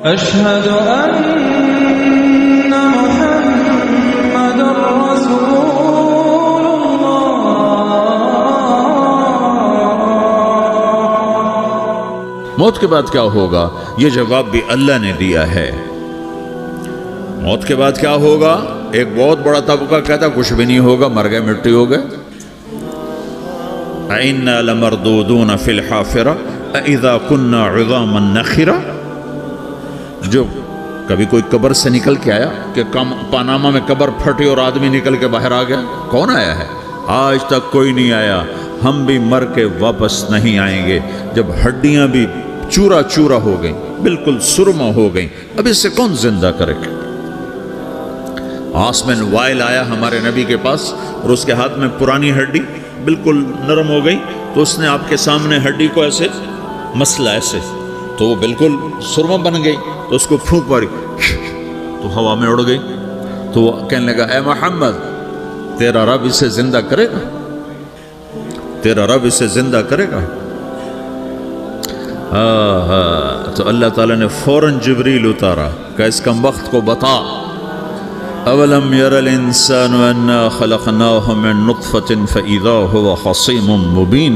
أشهد أن محمد رسول الله. موت کے بعد کیا ہوگا؟ یہ جواب بھی اللہ نے دیا ہے. موت کے بعد کیا ہوگا؟ ایک بہت بڑا طبقہ کہتا کچھ بھی نہیں ہوگا، مر گئے، مٹی ہو گئے. اِنَّا لَمَرْدُودُونَ فِي الْحَافِرَةِ اِذَا كُنَّا عِظَامًا نَخِرَةً. جو کبھی کوئی قبر سے نکل کے آیا کہ پاناما میں قبر پھٹی اور آدمی نکل کے باہر آ گیا؟ کون آیا ہے؟ آج تک کوئی نہیں آیا. ہم بھی مر کے واپس نہیں آئیں گے. جب ہڈیاں بھی چورا چورا ہو گئیں، بالکل سرما ہو گئیں، اب اس سے کون زندہ کرے گا؟ آسمن وائل آیا ہمارے نبی کے پاس اور اس کے ہاتھ میں پرانی ہڈی بالکل نرم ہو گئی، تو اس نے آپ کے سامنے ہڈی کو ایسے مسلا ایسے، تو وہ بالکل سرما بن گئی. تو اس کو پھونک ماری تو ہوا میں اڑ گئی. تو وہ کہنے لگا اے محمد، تیرا رب اسے زندہ کرے گا؟ تیرا رب اسے زندہ کرے گا؟ تو اللہ تعالیٰ نے فوراً جبریل اتارا کہ اس کم وقت کو بتا. اولم یر الانسان انا خلقناہ من نطفۃ فاذا هو خصیم مبین.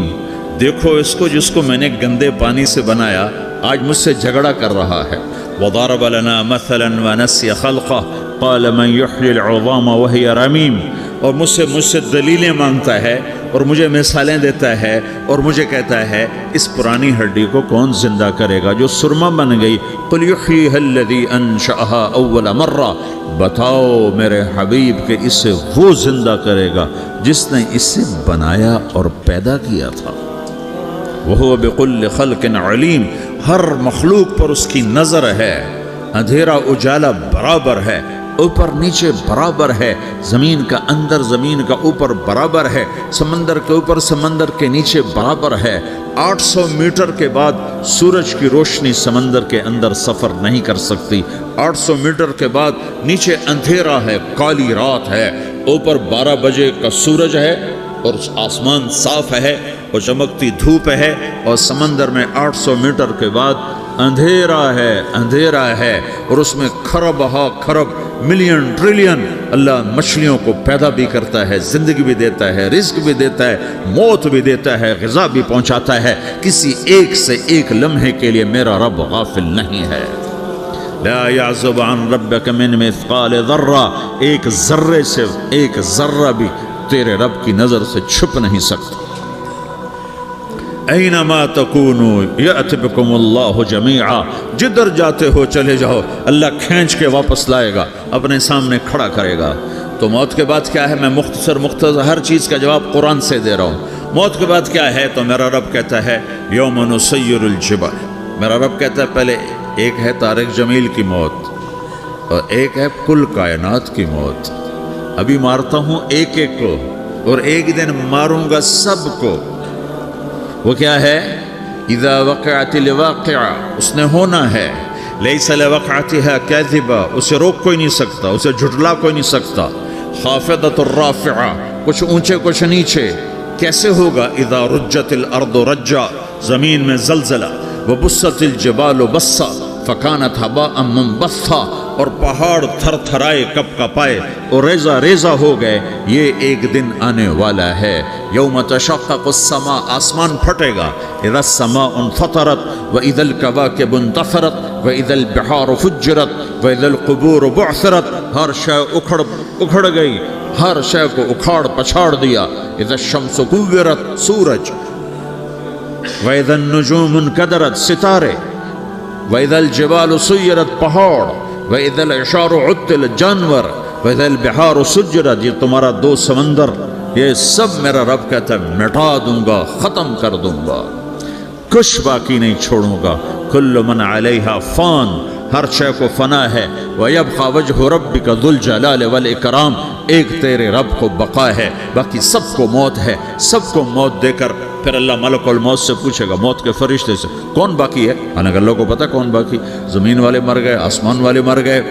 دیکھو اس کو جس کو میں نے گندے پانی سے بنایا، آج مجھ سے جھگڑا کر رہا ہے. وضرب لنا مثلا ونسی خلقہ قال من یحیی العظام وہی رمیم. اور مجھ سے دلیلیں مانگتا ہے اور مجھے مثالیں دیتا ہے اور مجھے کہتا ہے اس پرانی ہڈی کو کون زندہ کرے گا جو سرما بن گئی. قل یحییھا الذی انشأھا اول مرہ. بتاؤ میرے حبیب کہ اسے وہ زندہ کرے گا جس نے اسے بنایا اور پیدا کیا تھا. وہو بکل خلق علیم. ہر مخلوق پر اس کی نظر ہے. اندھیرا اجالا برابر ہے، اوپر نیچے برابر ہے، زمین کا اندر زمین کا اوپر برابر ہے، سمندر کے اوپر سمندر کے نیچے برابر ہے. 800 میٹر کے بعد سورج کی روشنی سمندر کے اندر سفر نہیں کر سکتی. 800 میٹر کے بعد نیچے اندھیرا ہے، کالی رات ہے، اوپر 12 بجے کا سورج ہے اور آسمان صاف ہے اور چمکتی دھوپ ہے، اور سمندر میں 800 میٹر کے بعد اندھیرا ہے اور اس میں کھرب ہا کھرب ملین ٹریلین اللہ مچھلیوں کو پیدا بھی کرتا ہے، زندگی بھی دیتا ہے، رزق بھی دیتا ہے، موت بھی دیتا ہے، غذا بھی پہنچاتا ہے. کسی ایک سے ایک لمحے کے لیے میرا رب غافل نہیں ہے. لا يعزب عن ربك من مثقال ذرہ. ایک ذرے سے ایک ذرہ بھی تیرے رب کی نظر سے چھپ نہیں سکتا. اینما تکونوا یأت بکم اللہ جمیعا. جدھر جاتے ہو چلے جاؤ، اللہ کھینچ کے واپس لائے گا، اپنے سامنے کھڑا کرے گا. تو موت کے بعد کیا ہے؟ میں مختصر ہر چیز کا جواب قرآن سے دے رہا ہوں. موت کے بعد کیا ہے؟ تو میرا رب کہتا ہے یوم نسیر الجبال. میرا رب کہتا ہے پہلے ایک ہے طارق جمیل کی موت اور ایک ہے کل کائنات کی موت. ابھی مارتا ہوں ایک ایک کو اور ایک دن ماروں گا سب کو. وہ کیا ہے؟ اذا وقعت الواقعہ. اس نے ہونا ہے. لیس لوقعتها کاذبہ. اسے روک کوئی نہیں سکتا، اسے جھٹلا کوئی نہیں سکتا. خافضۃ الرافعہ. کچھ اونچے کچھ نیچے. کیسے ہوگا؟ اذا رجت الارض رجا. زمین میں زلزلہ. وبست الجبال بسا فکانت هباء منبثا. اور پہاڑ تھر تھرائے کپ کپائے اور ریزہ ریزہ ہو گئے. یہ ایک دن آنے والا ہے. یوم تشقق السماء. آسمان پھٹے گا. اذا السماء انفطرت واذا الكواكب انتثرت واذا البحار فجرت واذا القبور بعثرت. ہر شے اکھڑ گئی، ہر شے کو اکھاڑ پچھاڑ دیا. اذا الشمس كورت. سورج. واذا النجوم انكدرت. ستارے. واذا الجبال سيرت. پہاڑ. وَإِذَا الْعِشَارُ عُطِّلَتْ. جانور. وَإِذَا الْبِحَارُ سُجِّرَتْ. یہ تمہارا دو سمندر، یہ سب میرا رب کہتا ہے مٹا دوں گا، ختم کر دوں گا، کچھ باقی نہیں چھوڑوں گا. كُلُّ مَنْ عَلَيْهَا فان. ہر شے کو فنا ہے. وَيَبْقَى وَجْهُ رَبِّكَ ذُو الْجَلَالِ وَالْإِكْرَامِ. ایک تیرے رب کو بقا ہے، باقی سب کو موت ہے. سب کو موت دے کر پھر اللہ ملک الموت سے پوچھے گا، موت کے فرشتے سے، کون باقی ہے؟ حالانکہ اللہ کو پتہ کون باقی. زمین والے مر گئے، آسمان والے مر گئے،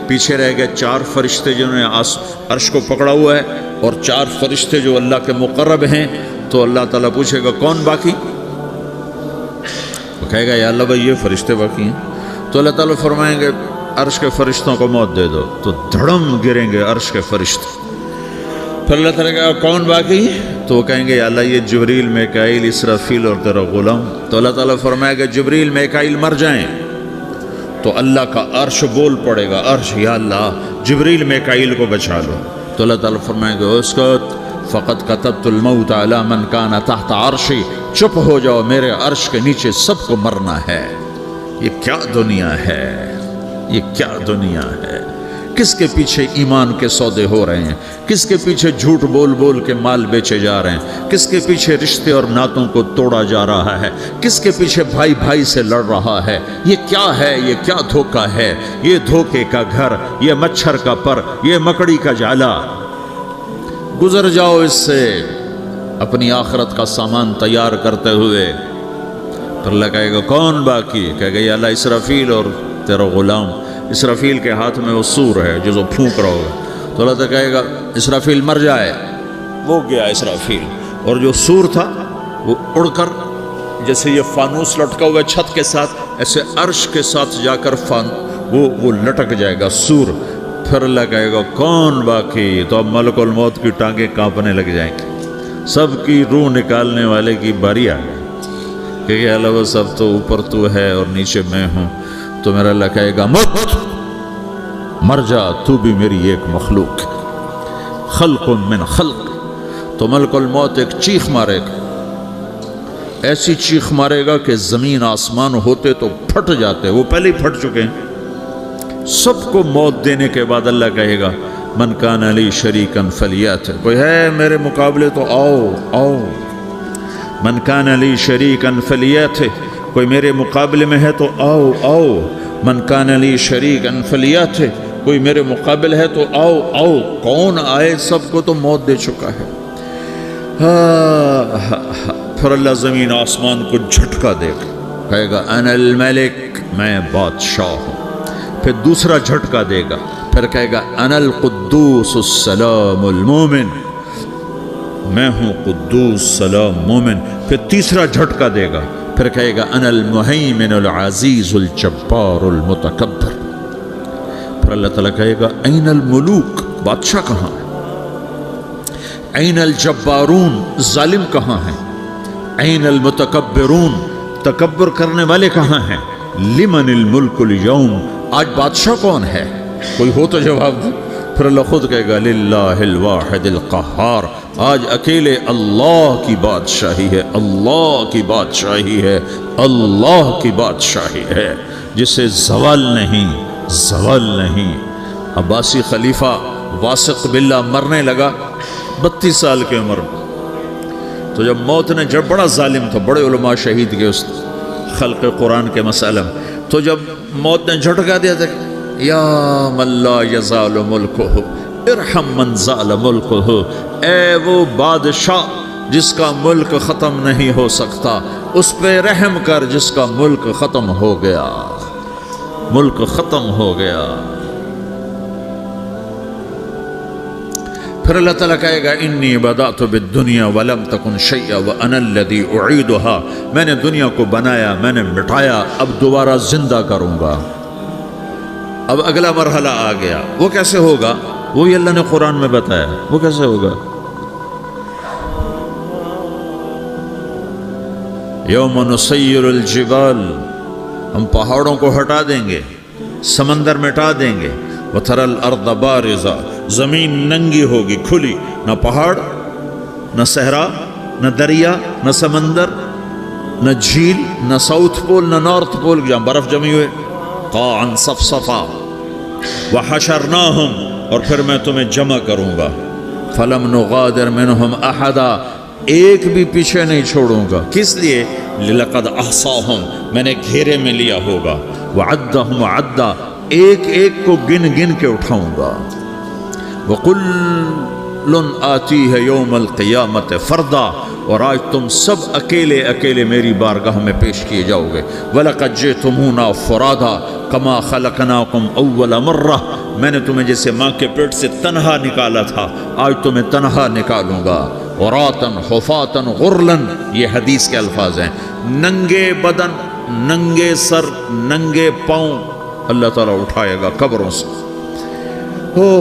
پیچھے رہ گئے 4 فرشتے جنہوں نے عرش کو پکڑا ہوا ہے اور 4 فرشتے جو اللہ کے مقرب ہیں. تو اللہ تعالیٰ پوچھے گا کون باقی؟ وہ کہے گا یا اللہ بھائی یہ فرشتے باقی ہیں. تو اللہ تعالیٰ فرمائیں گے عرش کے فرشتوں کو موت دے دو، تو دھڑم گریں گے عرش کے فرشتے. پھر اللہ تعالیٰ کہا کون باقی؟ تو وہ کہیں گے یا اللہ یہ جبریل، میکائیل، اسرافیل اور تیرا غلام. تو اللہ تعالیٰ فرمائے گا جبریل، میکائیل مر جائیں. تو اللہ کا عرش بول پڑے گا، عرش یا اللہ جبریل، میکائیل کو بچا لو. تو اللہ تعالیٰ فرمائیں گے اسکت فقط کتبت الموت علی من کان تحت عرشی، چپ ہو جاؤ، میرے عرش کے نیچے سب کو مرنا ہے. یہ کیا دنیا ہے، یہ کیا دنیا ہے. کس کے پیچھے ایمان کے سودے ہو رہے ہیں، کس کے پیچھے جھوٹ بول بول کے مال بیچے جا رہے ہیں، کس کے پیچھے رشتے اور ناتوں کو توڑا جا رہا ہے، کس کے پیچھے بھائی بھائی سے لڑ رہا ہے. یہ کیا ہے، یہ کیا دھوکہ ہے، یہ دھوکے کا گھر، یہ مچھر کا پر، یہ مکڑی کا جالا. گزر جاؤ اس سے اپنی آخرت کا سامان تیار کرتے ہوئے. پھر اللہ کہے گا کون باقی؟ کہے گا یا اللہ اسرافیل اور تیرا غلام. اسرافیل کے ہاتھ میں وہ سور ہے جو پھونک رہا ہوگا. تو اللہ تعالیٰ کہے گا اسرافیل مر جائے. وہ گیا اسرافیل، اور جو سور تھا وہ اڑ کر جیسے یہ فانوس لٹکا ہوا چھت کے ساتھ، ایسے عرش کے ساتھ جا کر وہ لٹک جائے گا سور. پھر اللہ کہے گا کون باقی؟ تو اب ملک الموت کی ٹانگیں کانپنے لگ جائیں گی. سب کی روح نکالنے والے کی باری آ گئی کہ اللہ وہ سب تو اوپر تو ہے اور نیچے میں ہوں. تو میرا اللہ کہے گا مت، مر جا، تو بھی میری ایک مخلوق، خلق من خلق. تو ملک الموت ایک چیخ مارے گا، ایسی چیخ مارے گا کہ زمین آسمان ہوتے تو پھٹ جاتے، وہ پہلے ہی پھٹ چکے ہیں. سب کو موت دینے کے بعد اللہ کہے گا من کان علی شریکن فلیات، کوئی ہے میرے مقابلے تو آؤ آؤ. من کان علی شریکن فلیات، کوئی میرے مقابلے میں ہے تو آؤ آؤ. من کان علی شریکن فلیات، کوئی میرے مقابل ہے تو آؤ آؤ. کون آئے؟ سب کو تو موت دے چکا ہے. پھر اللہ زمین آسمان کو جھٹکا دے گا، کہے گا انا الملک، میں بادشاہ ہوں. پھر دوسرا جھٹکا دے گا، پھر کہے گا انا القدوس السلام المومن، میں ہوں قدوس سلام مومن. پھر تیسرا جھٹکا دے گا، پھر کہے گا انا المہیمن العزیز الجبار المتکبر. پھر اللہ تعالیٰ کہے گا این الملوک، بادشاہ کہاں ہے؟ این الجبارون، ظالم کہاں ہیں؟ این المتکبرون، تکبر کرنے والے کہاں ہیں؟ لمن الملک اليوم، آج بادشاہ کون ہے؟ کوئی ہو تو جواب دے. پھر اللہ خود کہے گا للہ الواحد القہار، آج اکیلے اللہ کی بادشاہی ہے، اللہ کی بادشاہی ہے، اللہ کی بادشاہی ہے، جسے زوال نہیں، زوال نہیں. عباسی خلیفہ واثق باللہ مرنے لگا 32 سال کی عمر میں. تو جب موت نے، جب بڑا ظالم تھا، بڑے علماء شہید کے اس خلق قرآن کے مسئلہ میں، تو جب موت نے جھٹکا دیا تھا یا من لا یزال ملکہ ارحم من زال ملکہ، اے وہ بادشاہ جس کا ملک ختم نہیں ہو سکتا، اس پہ رحم کر جس کا ملک ختم ہو گیا، ملک ختم ہو گیا. پھر اللہ تعالیٰ کہے گا انی بدأت بالدنیا ولم تکن شیئا وانا الذی اعیدہا، میں نے دنیا کو بنایا، میں نے مٹایا، اب دوبارہ زندہ کروں گا. اب اگلا مرحلہ آ گیا. وہ کیسے ہوگا؟ وہی اللہ نے قرآن میں بتایا. وہ کیسے ہوگا؟ یوم نسیر الجبال، ہم پہاڑوں کو ہٹا دیں گے، سمندر مٹا دیں گے. وتری الارض بارزہ، زمین ننگی ہوگی، کھلی، نہ پہاڑ، نہ صحرا، نہ دریا، نہ سمندر، نہ جھیل، نہ ساؤتھ پول، نہ نارتھ پول جہاں برف جمی ہوئے. قاعا صفصفا وحشرناہم، اور پھر میں تمہیں جمع کروں گا. فلم نغادر منہم احدا، ایک بھی پیچھے نہیں چھوڑوں گا. کس لیے؟ لقد احصاہم، میں نے گھیرے میں لیا ہوگا. وعدہم عدا، ایک ایک کو گن گن کے اٹھاؤں گا. وَقُلٌ آتِيهَ يَوْمَ الْقِيَامَةِ فَرْدًا، اور آج تم سب اکیلے اکیلے میری بارگاہ میں پیش کیے جاؤ گے. وَلَقَدْ جِئْتُمُونَا فُرَادًا كَمَا خَلَقْنَاكُمْ أَوَّلَ مَرَّةٍ، میں نے تمہیں جیسے ماں کے پیٹ سے تنہا نکالا تھا، آج تمہیں تنہا نکالوں گا. عُرَاةً حُفَاةً غُرْلًا، یہ حدیث کے الفاظ ہیں. ننگے بدن، ننگے سر ننگے پاؤں اللہ تعالیٰ اٹھائے گا قبروں سے. ہو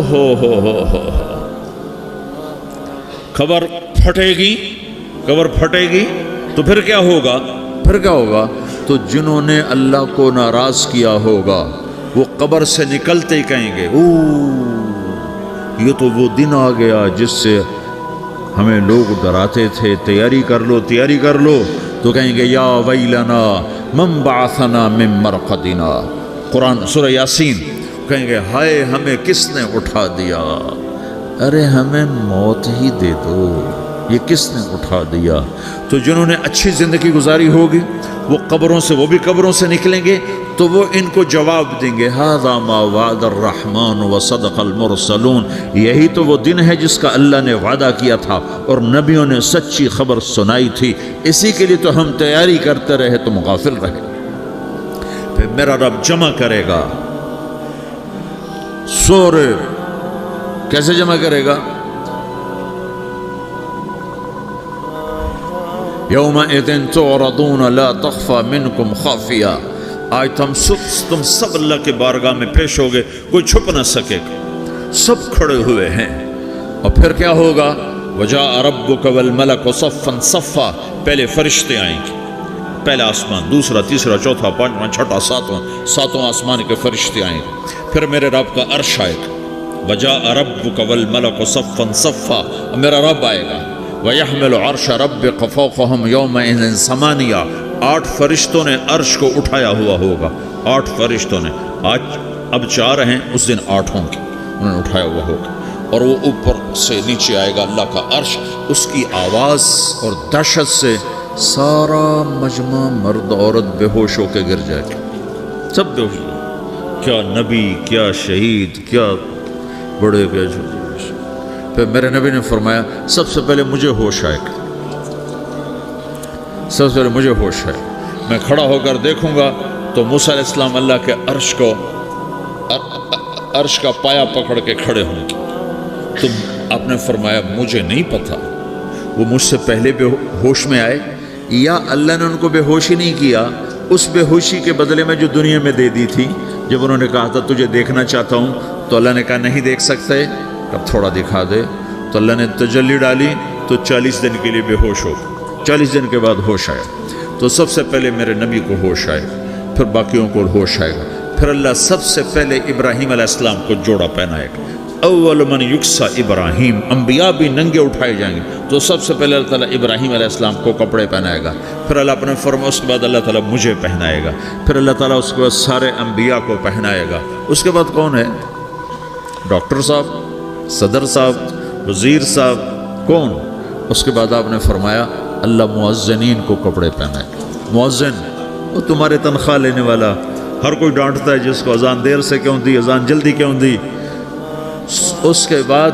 قبر پھٹے گی تو پھر کیا ہوگا؟ تو جنہوں نے اللہ کو ناراض کیا ہوگا وہ قبر سے نکلتے ہی کہیں گے یہ تو وہ دن آ گیا جس سے ہمیں لوگ ڈراتے تھے، تیاری کر لو. تو کہیں گے یا ویلنا من بعثنا من مرقدنا، قرآن سورہ یاسین. کہیں گے ہائے ہمیں کس نے اٹھا دیا، ارے ہمیں موت ہی دے دو، یہ کس نے اٹھا دیا. تو جنہوں نے اچھی زندگی گزاری ہوگی وہ بھی قبروں سے نکلیں گے تو وہ ان کو جواب دیں گے ھذا ما وعد الرحمن وصدق المرسلون، یہی تو وہ دن ہے جس کا اللہ نے وعدہ کیا تھا اور نبیوں نے سچی خبر سنائی تھی، اسی کے لیے تو ہم تیاری کرتے رہے، تم غافل رہے. پھر میرا رب جمع کرے گا سورے. کیسے جمع کرے گا؟ یومئذ تعرضون لا تخفى منکم خافیہ. آج تم سب اللہ کے بارگاہ میں پیش ہوگے، کوئی چھپ نہ سکے گا، سب کھڑے ہوئے ہیں. اور پھر کیا ہوگا؟ وجاء ربک والملک صفا صفا. پہلے فرشتے آئیں گے، پہلا آسمان، دوسرا، تیسرا، چوتھا، پانچواں، چھٹا، ساتواں آسمان کے فرشتے آئیں گے. پھر میرے رب کا عرش آئے گا. وجاء ربک والملک صفا صفا، میرا رب آئے گا. وَيَحْمِلُ عَرْشَ رَبِّكَ فَوْقَهُمْ يَوْمَئِذٍ ثَمَانِيَةٌ. 8 فرشتوں نے عرش کو اٹھایا ہوا ہوگا. 8 فرشتوں نے، آج اب 4 ہیں، اس دن 8 ہوں گے، انہوں نے اٹھایا ہوا ہوگا. اور وہ اوپر سے نیچے آئے گا اللہ کا عرش. اس کی آواز اور دہشت سے سارا مجمع مرد عورت بے ہوش ہو کے گر جائے گا، سب بے ہوش. کیا نبی، کیا شہید، کیا بڑے، کیا چھوٹے. پھر میرے نبی نے فرمایا سب سے پہلے مجھے ہوش آئے گا، سب سے پہلے مجھے ہوش آئے. میں کھڑا ہو کر دیکھوں گا تو موسیٰ علیہ السلام اللہ کے عرش کا پایا پکڑ کے کھڑے ہوں گے. تو آپ نے فرمایا مجھے نہیں پتا وہ مجھ سے پہلے بے ہوش میں آئے یا اللہ نے ان کو بے ہوش ہی نہیں کیا. اس بے ہوشی کے بدلے میں جو دنیا میں دے دی تھی، جب انہوں نے کہا تھا تجھے دیکھنا چاہتا ہوں، تو اللہ نے کہا نہیں دیکھ سکتے، اب تھوڑا دکھا دے. تو اللہ نے تجلی ڈالی تو 40 دن کے لیے بے ہوش ہو. 40 دن کے بعد ہوش آیا. تو سب سے پہلے میرے نبی کو ہوش آئے، پھر باقیوں کو ہوش آئے گا. پھر اللہ سب سے پہلے ابراہیم علیہ السلام کو جوڑا پہنائے گا. اول من یکسا ابراہیم. انبیاء بھی ننگے اٹھائے جائیں گے تو سب سے پہلے اللہ تعالیٰ ابراہیم علیہ السلام کو کپڑے پہنائے گا. پھر اللہ اپنے فرما اس کے بعد اللہ تعالیٰ مجھے پہنائے گا. پھر اللہ تعالیٰ اس کے بعد سارے انبیاء کو پہنائے گا. اس کے بعد کون ہے؟ ڈاکٹر صاحب، صدر صاحب، وزیر صاحب، کون؟ اس کے بعد آپ نے فرمایا اللہ مؤذنین کو کپڑے پہنائے. مؤذن وہ تمہارے تنخواہ لینے والا، ہر کوئی ڈانٹتا ہے جس کو اذان دیر سے کیوں دی، اذان جلدی کیوں دی. اس کے بعد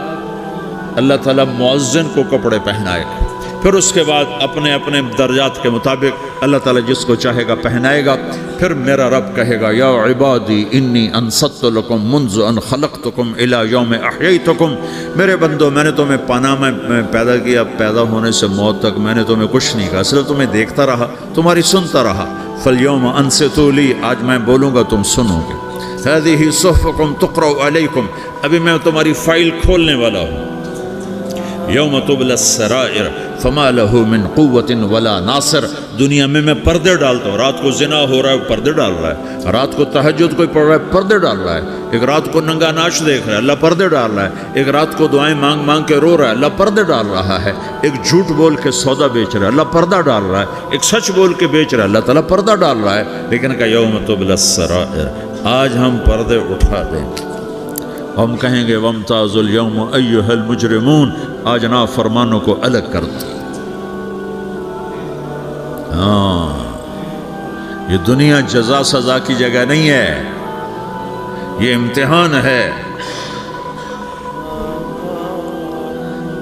اللہ تعالیٰ مؤذن کو کپڑے پہنائے گا. پھر اس کے بعد اپنے اپنے درجات کے مطابق اللہ تعالیٰ جس کو چاہے گا پہنائے گا. پھر میرا رب کہے گا یا عبادی انی انصت لکم منذ ان خلقتکم الی یوم احییتکم. میرے بندو میں نے تمہیں پاناہ میں پیدا کیا، پیدا ہونے سے موت تک میں نے تمہیں کچھ نہیں کہا، صرف تمہیں دیکھتا رہا، تمہاری سنتا رہا. فالیوم انصتوا لی، آج میں بولوں گا تم سنو گے. ہذہ صحفکم تقرأ علیکم، ابھی میں تمہاری فائل کھولنے والا ہوں. یوم تبلی السرائر فما لہ من قوت ولا ناصر. دنیا میں پردے ڈالتا ہوں. رات کو زنا ہو رہا ہے، پردے ڈال رہا ہے. رات کو تہجد کوئی پڑھ رہا ہے، پردے ڈال رہا ہے. ایک رات کو ننگا ناچ دیکھ رہا ہے، اللہ پردے ڈال رہا ہے. ایک رات کو دعائیں مانگ مانگ کے رو رہا ہے، اللہ پردے ڈال رہا ہے. ایک جھوٹ بول کے سودا بیچ رہا ہے، اللہ پردہ ڈال رہا ہے. ایک سچ بول کے بیچ رہا ہے، اللہ تعالیٰ پردہ ڈال رہا ہے. لیکن کہ یوم تبلی السرائر، آج ہم پردے اٹھا دیں. ہم کہیں گے وامتازوا اليوم ایھا المجرمون، آج نافرمانوں کو الگ کر دیں. ہاں، یہ دنیا جزا سزا کی جگہ نہیں ہے، یہ امتحان ہے.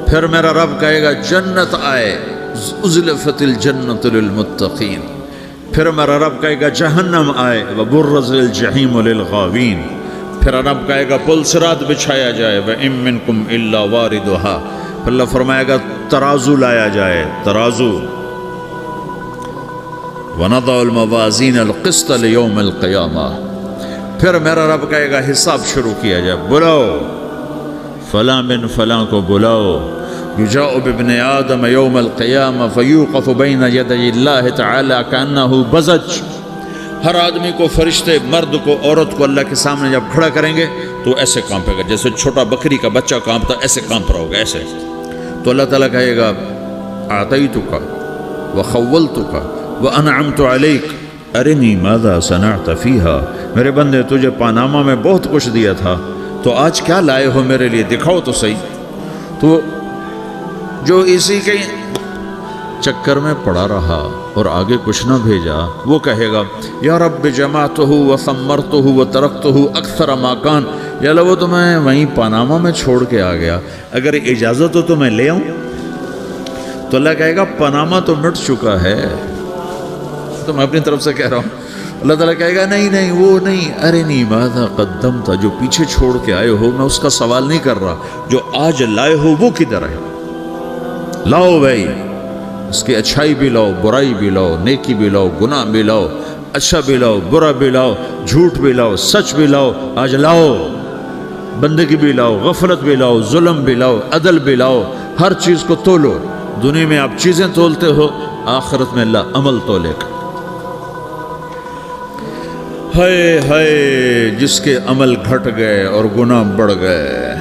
پھر میرا رب کہے گا جنت آئے، ازلفت الجنت للمتقین. پھر میرا رب کہے گا جہنم آئے، وبرز الجحیم للغاوین. پھر رب کہے گا پل صراط بچھایا جائے، وَإِن مِّنكُمْ إِلَّا وَارِدُهَا. پھر اللہ فرمائے گا ترازو لایا جائے، ترازو. وَنَضَعُ الْمَوَازِينَ الْقِسْطَ لِيَوْمِ الْقِيَامَةِ، پھر میرا رب کہے گا حساب شروع کیا جائے، بلاؤ فلاں بن فلاں کو بلاؤ، یجاء بابن آدم یوم القیامہ فیوقف بین یدی اللہ تعالی کأنہ بزج، ہر آدمی کو، فرشتے، مرد کو، عورت کو اللہ کے سامنے جب کھڑا کریں گے تو ایسے کانپے گا جیسے چھوٹا بکری کا بچہ کانپتا، ایسے کانپ رہا ہوگا ایسے. تو اللہ تعالیٰ کہے گا اعطیتک وخولتک وانعمت علیک ارنی ماذا صنعت فیہا، میرے بندے تجھے پاناما میں بہت کچھ دیا تھا، تو آج کیا لائے ہو میرے لیے، دکھاؤ تو صحیح. تو جو اسی کے چکر میں پڑا رہا اور آگے کچھ نہ بھیجا، وہ کہے گا یا رب جمعتہ وثمرتہ وترکتہ اکثر ما کان، یا اللہ وہ تو میں وہیں پاناما میں چھوڑ کے آ گیا، اگر اجازت ہو تو میں لے آؤں. تو اللہ کہے گا پاناما تو مٹ چکا ہے، تو میں اپنی طرف سے کہہ رہا ہوں. اللہ تعالیٰ کہے گا نہیں نہیں وہ نہیں، ارنی ماذا قدمت، جو پیچھے چھوڑ کے آئے ہو میں اس کا سوال نہیں کر رہا، جو آج لائے ہو وہ کدھر ہے، لاؤ بھائی، اس کی اچھائی بھی لاؤ، برائی بھی لاؤ، نیکی بھی لاؤ، گناہ بھی لاؤ، اچھا بھی لاؤ، برا بھی لاؤ، جھوٹ بھی لاؤ، سچ بھی لاؤ، آج لاؤ، بندگی بھی لاؤ، غفلت بھی لاؤ، ظلم بھی لاؤ، عدل بھی لاؤ، ہر چیز کو تولو. دنیا میں آپ چیزیں تولتے ہو، آخرت میں اللہ عمل تولے گا. ہائے ہائے جس کے عمل گھٹ گئے اور گناہ بڑھ گئے،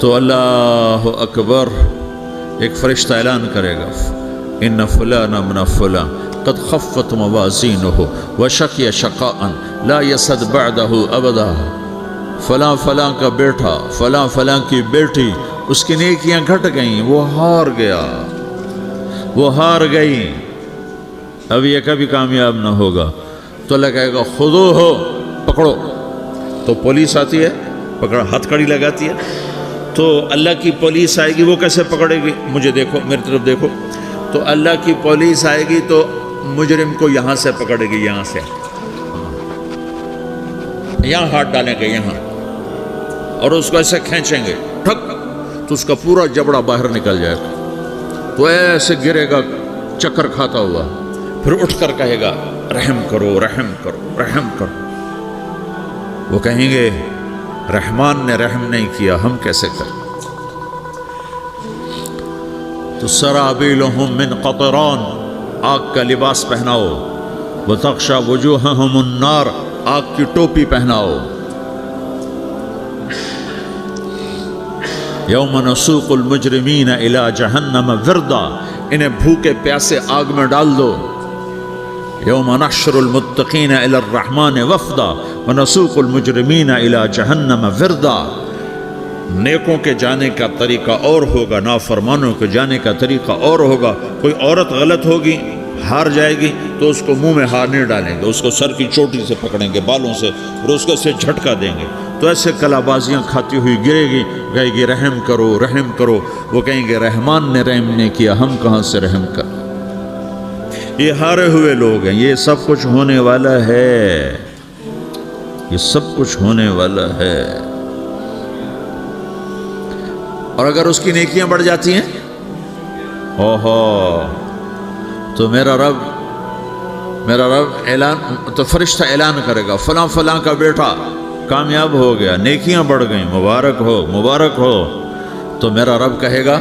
تو اللہ اکبر، ایک فرشتہ اعلان کرے گا ان فلان من فلان قد خفت موازینہ وشقی شقاء لا یسد بعدہ ابدا، فلاں فلاں کا بیٹا، فلاں فلاں کی بیٹی، اس کی نیکیاں گھٹ گئیں، وہ ہار گیا، وہ ہار گئی، اب یہ کبھی کامیاب نہ ہوگا. تو اللہ کہے گا خودو ہو، پکڑو. تو پولیس آتی ہے، پکڑا، ہتھ کڑی لگاتی ہے. تو اللہ کی پولیس آئے گی، وہ کیسے پکڑے گی، مجھے دیکھو، میری طرف دیکھو. تو اللہ کی پولیس آئے گی تو مجرم کو یہاں سے پکڑے گی، یہاں سے، یہاں ہاتھ ڈالیں گے یہاں، اور اس کو ایسے کھینچیں گے ٹھک، تو اس کا پورا جبڑا باہر نکل جائے گا. تو ایسے گرے گا چکر کھاتا ہوا، پھر اٹھ کر کہے گا رحم کرو رحم کرو رحم کرو. وہ کہیں گے رحمان نے رحم نہیں کیا، ہم کیسے کریں. تو سرابیلہم من قطران، آگ کا لباس پہناؤ، وتغشا وجوہہم النار، آگ کی ٹوپی پہناؤ. یوم نسوق المجرمین الی جہنم وردا، انہیں بھوکے پیاسے آگ میں ڈال دو. یوم نحشر المتقین الی الرحمن وفدا ونسوق المجرمین الی جہنم وردا. نیکوں کے جانے کا طریقہ اور ہوگا، نافرمانوں کے جانے کا طریقہ اور ہوگا. کوئی عورت غلط ہوگی، ہار جائے گی، تو اس کو منہ میں ہار نہیں ڈالیں گے، اس کو سر کی چوٹی سے پکڑیں گے، بالوں سے، اور اس کو سے جھٹکا دیں گے. تو ایسے کلا بازیاں کھاتی ہوئی گرے گی، کہے گی رحم کرو رحم کرو. وہ کہیں گے رحمان نے رحم نہیں کیا، ہم کہاں سے رحم کر. یہ ہارے ہوئے لوگ ہیں. یہ سب کچھ ہونے والا ہے، یہ سب کچھ ہونے والا ہے. اور اگر اس کی نیکیاں بڑھ جاتی ہیں، اوہو، تو میرا رب اعلان، تو فرشتہ اعلان کرے گا فلاں فلاں کا بیٹا کامیاب ہو گیا، نیکیاں بڑھ گئیں، مبارک ہو مبارک ہو. تو میرا رب کہے گا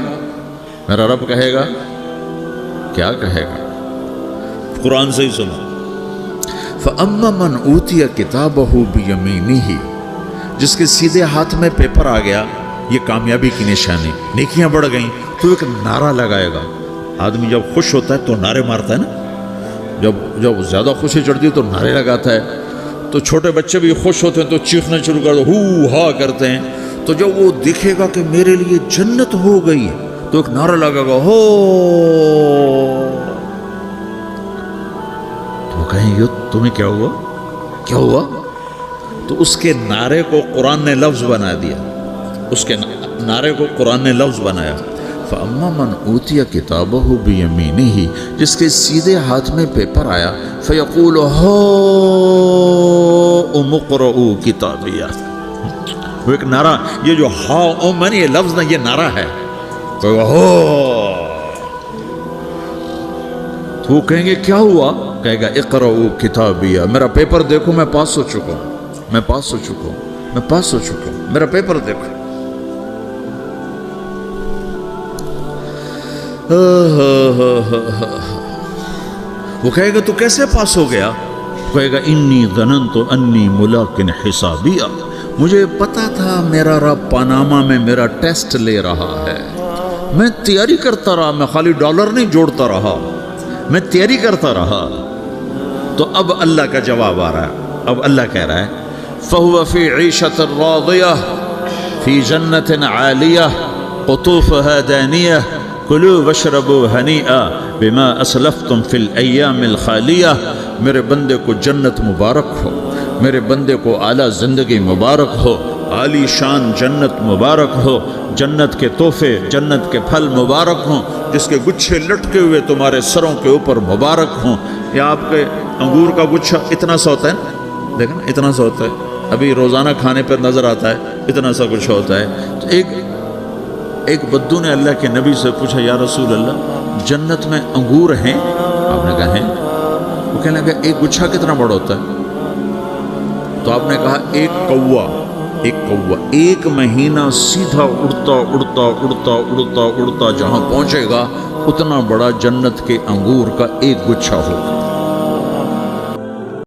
کیا کہے گا، قرآن سے ہی سنو. فَأَمَّا مَنْ أُوتِيَ كِتَابَهُ بِيَمِينِهِ، جس کے سیدھے ہاتھ میں پیپر آ گیا، یہ کامیابی کی نشانی، نیکیاں بڑھ گئیں. تو ایک نعرہ لگائے گا. آدمی جب خوش ہوتا ہے تو نعرے مارتا ہے نا، جب زیادہ خوشی چڑھتی ہے تو نعرے لگاتا ہے. تو چھوٹے بچے بھی خوش ہوتے ہیں تو چیخنا شروع کر دو، ہو ہا کرتے ہیں. تو جب وہ دیکھے گا کہ میرے لیے جنت ہو گئی، تو ایک نعرہ لگے گا، ہو. تو وہ کہیں گے تمہیں کیا ہوا. تو اس کے نعرے کو قرآن نے لفظ بنا دیا، اس کے نعرے کو قرآن نے لفظ بنایا. فَأَمَّا مَنْ أُوتِيَ كِتَابَهُ بِيَمِينِهِ، جس کے سیدھے ہاتھ میں پیپر آیا، فَيَقُولُ هَاؤْمُ اقْرَءُوا كِتَابِيَهْ. وہ ایک نعرہ، یہ جو ہاؤم ہے نا، یہ لفظ نہ، یہ نعرہ ہے. تو وہ کہیں گے کیا ہوا. کہے گا اقرؤ کتابیہ، میرا پیپر دیکھو، میں پاس ہو چکا ہوں، میں پاس ہو چکا ہوں، میں پاس ہو چکا ہوں، میرا پیپر دیکھو۔ وہ کہے گا تو کیسے پاس ہو گیا؟ کہے گا انی ظننت انی ملاقٍ حسابیہ، مجھے پتا تھا میرا رب پاناما میں میرا ٹیسٹ لے رہا ہے، میں تیاری کرتا رہا، میں خالی ڈالر نہیں جوڑتا رہا، میں تیاری کرتا رہا۔ تو اب اللہ کا جواب آ رہا ہے، اب اللہ کہہ رہا ہے فَهُوَ فِي عِيشَةٍ رَاضِيَةٍ فِي جَنَّةٍ عَالِيَةٍ قُطُوفُهَا دَانِيَةٌ کلوا واشربوا ہنیئا بما اسلفتم فی الایام الخالیہ۔ میرے بندے کو جنت مبارک ہو، میرے بندے کو اعلیٰ زندگی مبارک ہو، عالی شان جنت مبارک ہو، جنت کے تحفے، جنت کے پھل مبارک ہوں، جس کے گچھے لٹکے ہوئے تمہارے سروں کے اوپر مبارک ہوں۔ یا آپ کے انگور کا گچھا اتنا سا ہوتا ہے نا، دیکھیں نا اتنا سا ہوتا ہے، ابھی روزانہ کھانے پر نظر آتا ہے، اتنا سا کچھ ہوتا ہے۔ تو ایک بدو نے اللہ کے نبی سے پوچھا یا رسول اللہ جنت میں انگور ہیں؟ آپ نے کہا ہیں۔ وہ کہنے لگا ایک گچھا کتنا بڑا ہوتا ہے؟ تو آپ نے کہا ایک کوا ایک مہینہ سیدھا اڑتا اڑتا اڑتا اڑتا اڑتا جہاں پہنچے گا اتنا بڑا جنت کے انگور کا ایک گچھا ہوگا۔